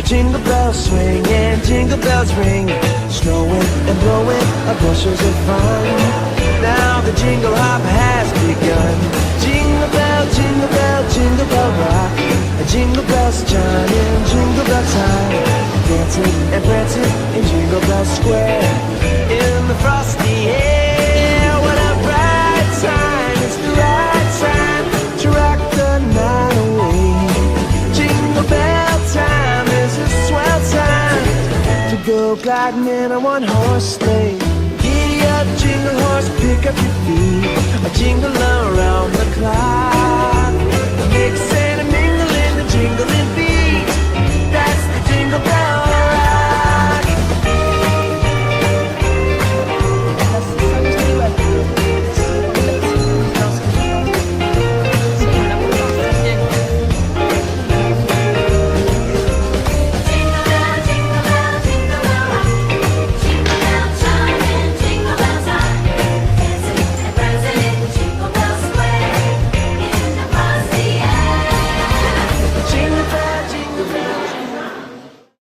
Jingle bells swing and jingle bells ring, snowing and blowing bushels of fun. Now the jingle hop has begun. Jingle bell, jingle bell, jingle bell rock. Jingle bells chime in jingle bell time, dancing and prancing in Jingle Bell Square. In the frosty air, what a bright time! It's the right time to rock the night away. Jingle bell time is a swell time to go gliding in a one-horse sleigh. Giddy up, jingle horse, pick up your feet, a jingle around the clock.